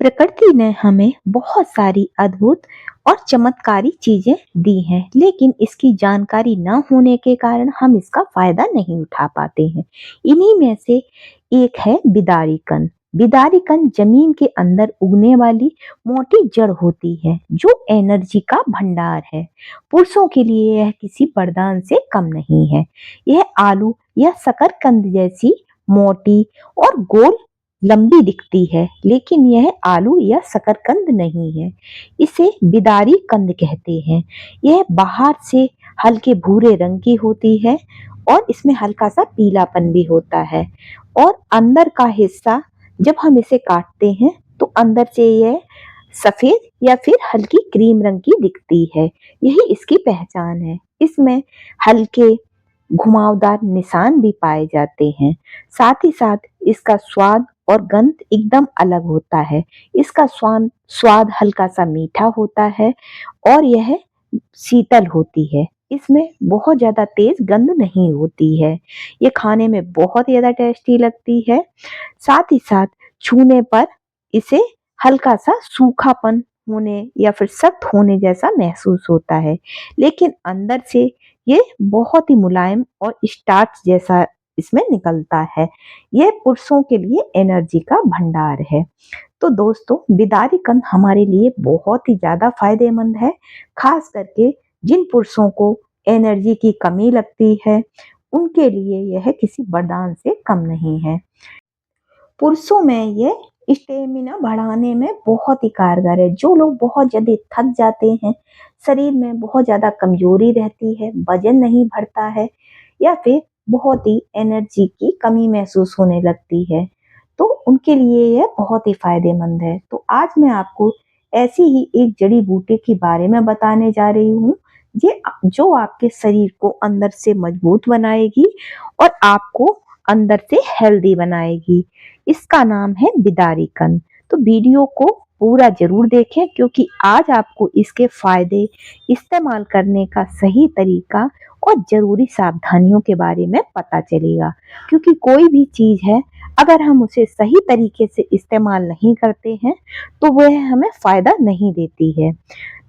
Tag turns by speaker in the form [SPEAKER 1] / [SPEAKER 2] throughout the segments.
[SPEAKER 1] प्रकृति ने हमें बहुत सारी अद्भुत और चमत्कारी चीजें दी हैं, लेकिन इसकी जानकारी न होने के कारण हम इसका फायदा नहीं उठा पाते हैं। इन्हीं में से एक है बिदारी कंद। बिदारी कंद जमीन के अंदर उगने वाली मोटी जड़ होती है, जो एनर्जी का भंडार है। पुरुषों के लिए यह किसी वरदान से कम नहीं है। यह आलू या शकरकंद जैसी मोटी और गोल लंबी दिखती है, लेकिन यह आलू या शकरकंद नहीं है। इसे बिदारी कंद कहते हैं। यह बाहर से हल्के भूरे रंग की होती है और इसमें हल्का सा पीलापन भी होता है। और अंदर का हिस्सा जब हम इसे काटते हैं तो अंदर से यह सफेद या फिर हल्की क्रीम रंग की दिखती है। यही इसकी पहचान है। इसमें हल्के घुमावदार निशान भी पाए जाते हैं। साथ ही साथ इसका स्वाद और गंध एकदम अलग होता है। इसका स्वाद स्वाद हल्का सा मीठा होता है और यह शीतल होती है। इसमें बहुत ज्यादा तेज गंध नहीं होती है। ये खाने में बहुत ज्यादा टेस्टी लगती है। साथ ही साथ छूने पर इसे हल्का सा सूखापन होने या फिर सख्त होने जैसा महसूस होता है, लेकिन अंदर से ये बहुत ही मुलायम और स्टार्च जैसा इसमें निकलता है। यह पुरुषों के लिए एनर्जी का भंडार है। तो दोस्तों, बिदारी कंद हमारे लिए बहुत ही ज्यादा फायदेमंद है। खास करके जिन पुरुषों को एनर्जी की कमी लगती है, उनके लिए यह किसी वरदान से कम नहीं है। पुरुषों में ये स्टेमिना बढ़ाने में बहुत ही कारगर है। जो लोग बहुत जल्दी थक जाते हैं, शरीर में बहुत ज्यादा कमजोरी रहती है, वजन नहीं बढ़ता है या फिर बहुत ही एनर्जी की कमी महसूस होने लगती है, तो उनके लिए यह बहुत ही फायदेमंद है। तो आज मैं आपको ऐसी ही एक जड़ी बूटी के बारे में बताने जा रही हूँ, ये जो आपके शरीर को अंदर से मजबूत बनाएगी और आपको अंदर से हेल्दी बनाएगी। इसका नाम है बिदारी कंद। तो वीडियो को पूरा जरूर देखें, क्योंकि आज आपको इसके फायदे, इस्तेमाल करने का सही तरीका और जरूरी सावधानियों के बारे में पता चलेगा। क्योंकि कोई भी चीज है, अगर हम उसे सही तरीके से इस्तेमाल नहीं करते हैं तो वह हमें फायदा नहीं देती है।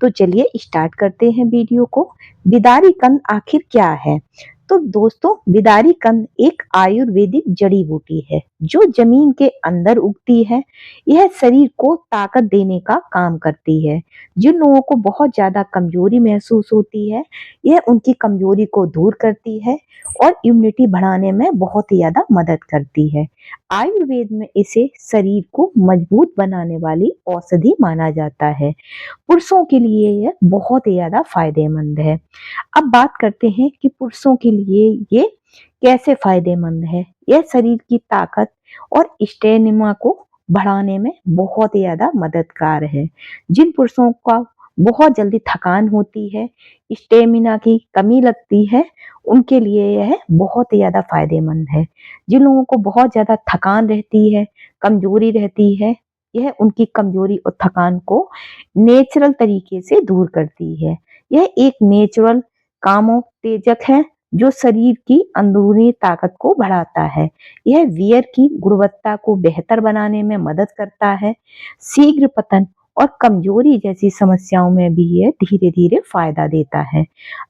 [SPEAKER 1] तो चलिए स्टार्ट करते हैं वीडियो को। बिदारी कंद आखिर क्या है? तो दोस्तों, बिदारी कंद एक आयुर्वेदिक जड़ी बूटी है जो जमीन के अंदर उगती है। यह शरीर को ताकत देने का काम करती है। जिन लोगों को बहुत ज्यादा कमजोरी महसूस होती है, यह उनकी कमजोरी को दूर करती है और इम्यूनिटी बढ़ाने में बहुत ही ज्यादा मदद करती है। आयुर्वेद में इसे शरीर को मजबूत बनाने वाली औषधि माना जाता है। पुरुषों के लिए यह बहुत ही ज्यादा फायदेमंद है। अब बात करते हैं कि पुरुषों के लिए ये कैसे फायदेमंद है। यह शरीर की ताकत और स्टेमिना को बढ़ाने में बहुत ही ज्यादा मददगार है। जिन पुरुषों का बहुत जल्दी थकान होती है, स्टेमिना की कमी लगती है, उनके लिए यह बहुत ही ज्यादा फायदेमंद है। जिन लोगों को बहुत ज्यादा थकान रहती है, कमजोरी रहती है, यह उनकी कमजोरी और थकान को नेचुरल तरीके से दूर करती है। यह एक नेचुरल कामोत्तेजक है जो शरीर की अंदरूनी ताकत को बढ़ाता है। यह वियर की गुणवत्ता को बेहतर बनाने में मदद करता है। शीघ्र पतन और कमजोरी जैसी समस्याओं में भी यह धीरे धीरे फायदा देता है।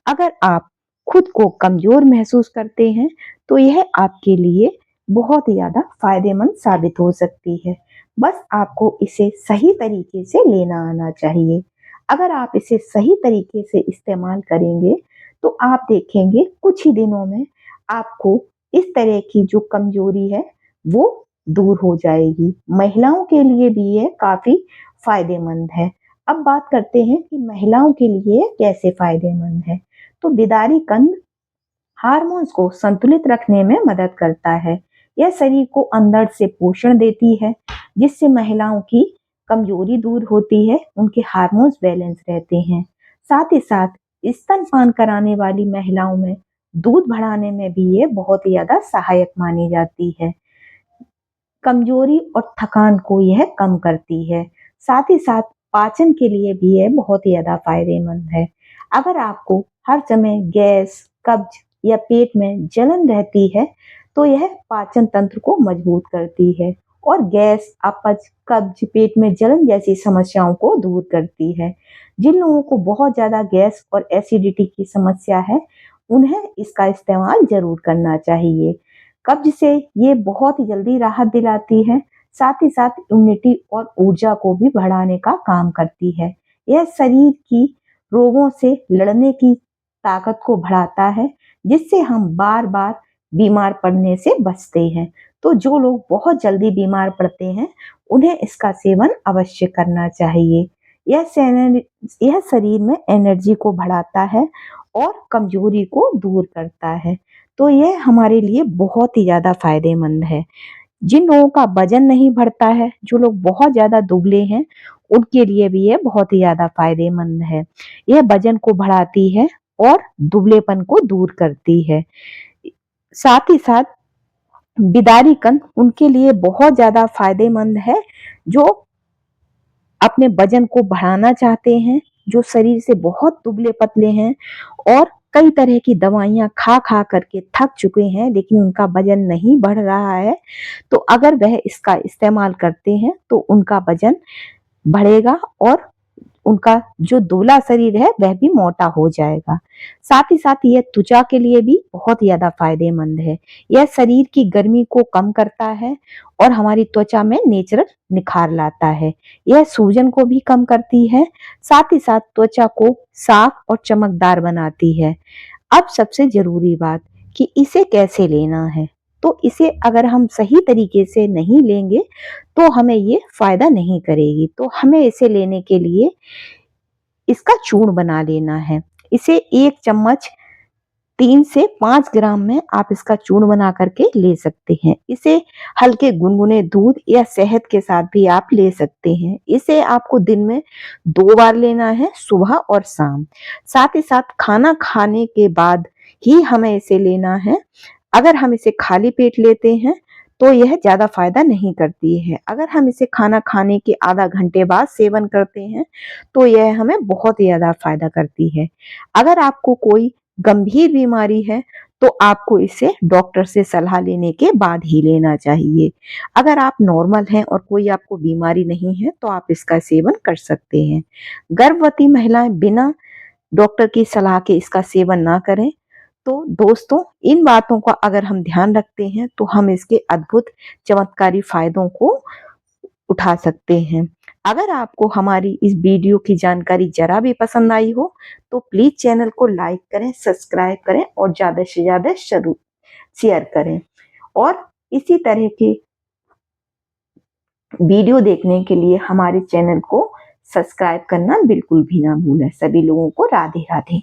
[SPEAKER 1] अगर आप खुद को कमजोर महसूस करते हैं तो यह आपके लिए बहुत ही ज्यादा फायदेमंद साबित हो सकती है। बस आपको इसे सही तरीके से लेना आना चाहिए। अगर आप इसे सही तरीके से इस्तेमाल करेंगे तो आप देखेंगे कुछ ही दिनों में आपको इस तरह की जो कमजोरी है वो दूर हो जाएगी। महिलाओं के लिए भी ये काफी फायदेमंद है। अब बात करते हैं कि महिलाओं के लिए कैसे फायदेमंद है। तो बिदारी कंद हार्मोन्स को संतुलित रखने में मदद करता है। यह शरीर को अंदर से पोषण देती है, जिससे महिलाओं की कमजोरी दूर होती है, उनके हार्मोन्स बैलेंस रहते हैं। साथ ही साथ स्तनपान कराने वाली महिलाओं में दूध बढ़ाने में भी ये बहुत ही ज्यादा सहायक मानी जाती है। कमजोरी और थकान को यह कम करती है। साथ ही साथ पाचन के लिए भी यह बहुत ही ज्यादा फायदेमंद है। अगर आपको हर समय गैस, कब्ज या पेट में जलन रहती है तो यह पाचन तंत्र को मजबूत करती है और गैस, अपच, कब्ज, पेट में जलन जैसी समस्याओं को दूर करती है। जिन लोगों को बहुत ज़्यादा गैस और एसिडिटी की समस्या है, उन्हें इसका इस्तेमाल ज़रूर करना चाहिए। कब्ज से ये बहुत ही जल्दी राहत दिलाती है, साथ ही साथ इम्यूनिटी और ऊर्जा को भी बढ़ाने का काम करती है। यह शरीर की रोगों से लड़ने की ताकत को बढ़ाता है, जिससे हम बार-बार बीमार पड़ने से बचते हैं। तो जो लोग बहुत जल्दी बीमार पड़ते हैं, उन्हें इसका सेवन अवश्य करना चाहिए। यह शरीर में एनर्जी को बढ़ाता है और कमजोरी को दूर करता है। तो यह हमारे लिए बहुत ही ज़्यादा फायदेमंद है। जिन लोगों का वजन नहीं बढ़ता है, जो लोग बहुत ज़्यादा दुबले हैं, उनके लिए भी ये बहुत ही ज़्यादा फायदेमंद है। यह वजन को बढ़ाती है और दुबलेपन को दूर करती है। साथ ही साथ बिदारी कंद उनके लिए बहुत ज़्यादा फायदेमंद है, जो अपने वजन को बढ़ाना चाहते हैं, जो शरीर से बहुत दुबले-पतले हैं और कई तरह की दवाइयाँ खा-खा करके थक चुके हैं, लेकिन उनका वजन नहीं बढ़ रहा है। तो अगर वह इसका इस्तेमाल करते हैं, तो उनका वजन बढ़ेगा और उनका जो दुबला शरीर है वह भी मोटा हो जाएगा। साथ ही साथ यह त्वचा के लिए भी बहुत ही ज़्यादा फायदेमंद है। यह शरीर की गर्मी को कम करता है और हमारी त्वचा में नेचुरल निखार लाता है। यह सूजन को भी कम करती है, साथ ही साथ त्वचा को साफ और चमकदार बनाती है। अब सबसे ज़रूरी बात कि इसे कैसे लेना है? तो इसे अगर हम सही तरीके से नहीं लेंगे, तो हमें ये फ़ायदा नहीं करेगी। तो हमें इसे लेने के लिए इसका चूर्ण बना लेना है। इसे 1 चम्मच 3 से 5 ग्राम में आप इसका चूर्ण बना करके ले सकते हैं। इसे हल्के गुनगुने दूध या शहद के साथ भी आप ले सकते हैं। इसे आपको दिन में 2 बार लेना है, सुबह और शाम। साथ ही साथ खाना खाने के बाद ही हमें इसे लेना है। अगर हम इसे खाली पेट लेते हैं, तो यह ज़्यादा फ़ायदा नहीं करती है। अगर हम इसे खाना खाने के आधा घंटे बाद सेवन करते हैं, तो यह हमें बहुत ही ज़्यादा फ़ायदा करती है। अगर आपको कोई गंभीर बीमारी है, तो आपको इसे डॉक्टर से सलाह लेने के बाद ही लेना चाहिए। अगर आप नॉर्मल हैं और कोई आपको बीमारी नहीं है, तो आप इसका सेवन कर सकते हैं। गर्भवती महिलाएं बिना डॉक्टर की सलाह के इसका सेवन ना करें। तो दोस्तों, इन बातों का अगर हम ध्यान रखते हैं, तो हम इसके अद्भुत चमत्कारी फायदों को उठा सकते हैं। अगर आपको हमारी इस वीडियो की जानकारी जरा भी पसंद आई हो, तो प्लीज चैनल को लाइक करें, सब्सक्राइब करें और ज्यादा से ज्यादा शेयर करें। और इसी तरह के वीडियो देखने के लिए हमारे चैनल को सब्सक्राइब करना बिल्कुल भी ना भूलें। सभी लोगों को राधे राधे।